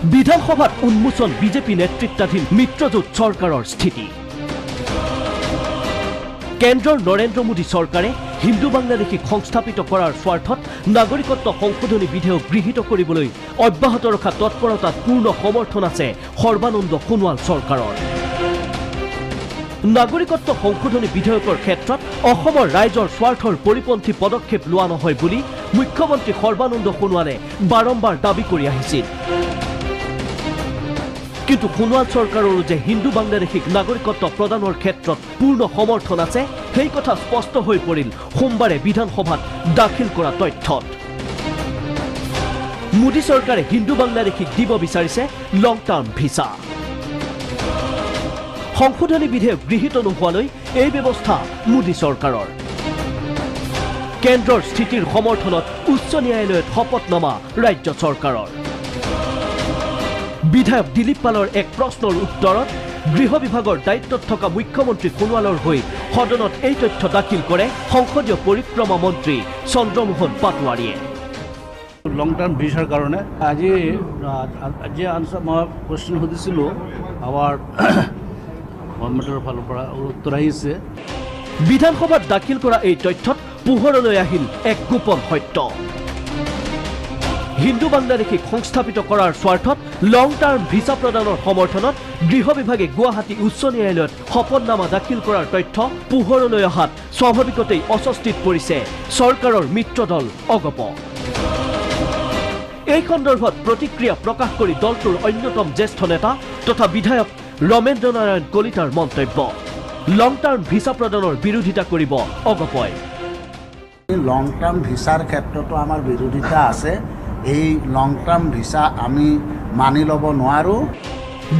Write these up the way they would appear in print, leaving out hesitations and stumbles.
বিধানসভাত উন্মোচন বিজেপি নেতৃত্বাধীন মিত্ৰজোঁট চৰকাৰৰ স্থিতি। কেন্দ্ৰৰ নৰেন্দ্ৰ মোদী চৰকাৰে হিন্দু বাংলাদেশীক সংস্থাপিত কৰাৰ স্বাৰ্থত নাগৰিকত্ব সংশোধনী বিধেয়ক গৃহীত কৰিবলৈ অব্যাহত ৰখা তৎপৰতাত পূৰ্ণ সমৰ্থন আছে সৰ্বানন্দ সোণোৱাল চৰকাৰৰ। নাগৰিকত্ব সংশোধনী বিধেয়কৰ ক্ষেত্ৰত অসমৰ ৰাইজৰ স্বাৰ্থৰ পৰিপন্থী পদক্ষেপ লোৱা নহয় বুলি মুখ্যমন্ত্ৰী সৰ্বানন্দ সোণোৱালে বাৰম্বাৰ দাবী কৰি আহিছিল। কিন্তু সোণোৱাল চৰকাৰৰো যে হিন্দু বাংলাদেশীক নাগৰিকত্ব প্ৰদানৰ ক্ষেত্ৰত পূৰ্ণ সমৰ্থন আছে সেই কথা স্পষ্ট হৈ পৰিল সোমবাৰে বিধানসভাত দাখিল কৰা তথ্যত। মোদী চৰকাৰে হিন্দু বাংলাদেশীক দিব বিচাৰিছে লং টাৰ্ম ভিছা। সংশোধনী বিধেয়ক গৃহীত নোহোৱালৈ এই ব্যৱস্থা মোদী চৰকাৰৰ। কেন্দ্ৰৰ স্থিতিৰ সমৰ্থনত উচ্চ ন্যায়ালয়ত শপতনামা ৰাজ্য চৰকাৰৰ। বিধায়ক দিলীপ পালৰ এক প্ৰশ্নৰ উত্তৰত গৃহ বিভাগৰ দায়িত্বত থকা মুখ্যমন্ত্ৰী সোণোৱালৰ হৈ সদনত এই তথ্য দাখিল কৰে সংসদীয় পৰিক্ৰমা মন্ত্ৰী চন্দ্ৰমোহন পাটোৱাৰীয়ে। লং টাৰ্ম ভিছাৰ কাৰণে আজি মই কুৱেশ্যন সুধিছিলোঁ আমাৰ গভৰ্ণমেণ্টৰ ফালৰ পৰা উত্তৰ আহিছে। বিধানসভাত দাখিল কৰা এই তথ্যত পোহৰলৈ আহিল এক গোপন সত্য। হিন্দু বাংলাদেশীক সংস্থাপিত কৰাৰ স্বাৰ্থত লং টাৰ্ম ভিছা প্ৰদানৰ সমৰ্থনত গৃহ বিভাগে গুৱাহাটী উচ্চ ন্যায়ালয়ত শপতনামা দাখিল কৰাৰ তথ্য পোহৰলৈ অহাত স্বাভাৱিকতেই অস্বস্তিত পৰিছে চৰকাৰৰ মিত্ৰ দল অগপ। এই সন্দৰ্ভত প্ৰতিক্ৰিয়া প্ৰকাশ কৰি দলটোৰ অন্যতম জ্যেষ্ঠ নেতা তথা বিধায়ক ৰমেন্দ্ৰ নাৰায়ণ কলিতাৰ মন্তব্য, লং টাৰ্ম ভিছা প্ৰদানৰ বিৰোধিতা কৰিব অগপই। লং টাৰ্ম ভিছাৰ ক্ষেত্ৰতো আমাৰ বিৰোধিতা আছে। এই লং টাৰ্ম ভিছা আমি মানি ল'ব নোৱাৰোঁ।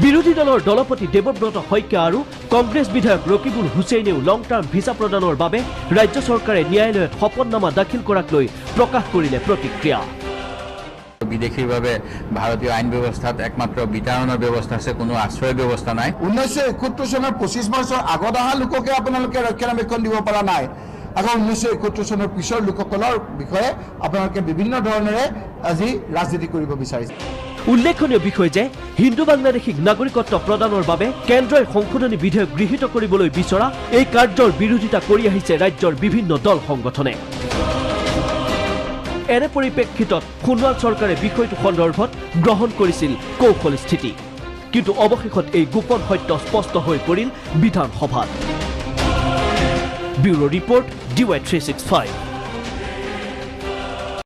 বিৰোধী দলৰ দলপতি দেৱব্ৰত শইকীয়া আৰু কংগ্ৰেছ বিধায়ক ৰকিবুল হুছেইনেও লং টাৰ্ম ভিছা প্ৰদানৰ বাবে ৰাজ্য চৰকাৰে ন্যায়ালয়ত শপতনামা দাখিল কৰাক লৈ প্ৰকাশ কৰিলে প্ৰতিক্ৰিয়া। বিদেশীৰ বাবে ভাৰতীয় আইন ব্যৱস্থাত একমাত্ৰ বিতাৰণৰ ব্যৱস্থা আছে, কোনো আশ্ৰয় ব্যৱস্থা নাই। 1971 চনৰ 25 বছৰ আগত অহা লোককে আপোনালোকে ৰক্ষণাবেক্ষণ দিব পৰা নাই। আকৌ 1971 চনৰ পিছৰ লোকসকলৰ বিষয়ে আপোনালোকে বিভিন্ন ধৰণেৰে আজি ৰাজনীতি কৰিব বিচাৰিছে। উল্লেখনীয় বিষয় যে হিন্দু বাংলাদেশীক নাগৰিকত্ব প্ৰদানৰ বাবে কেন্দ্ৰই সংশোধনী বিধেয়ক গৃহীত কৰিবলৈ বিচৰা এই কাৰ্যৰ বিৰোধিতা কৰি আহিছে ৰাজ্যৰ বিভিন্ন দল সংগঠনে। এনে পৰিপ্ৰেক্ষিতত সোণোৱাল চৰকাৰে বিষয়টো সন্দৰ্ভত গ্ৰহণ কৰিছিল কৌশল স্থিতি। কিন্তু অৱশেষত এই গোপন সত্য স্পষ্ট হৈ পৰিল বিধানসভাত। Bureau report DY365।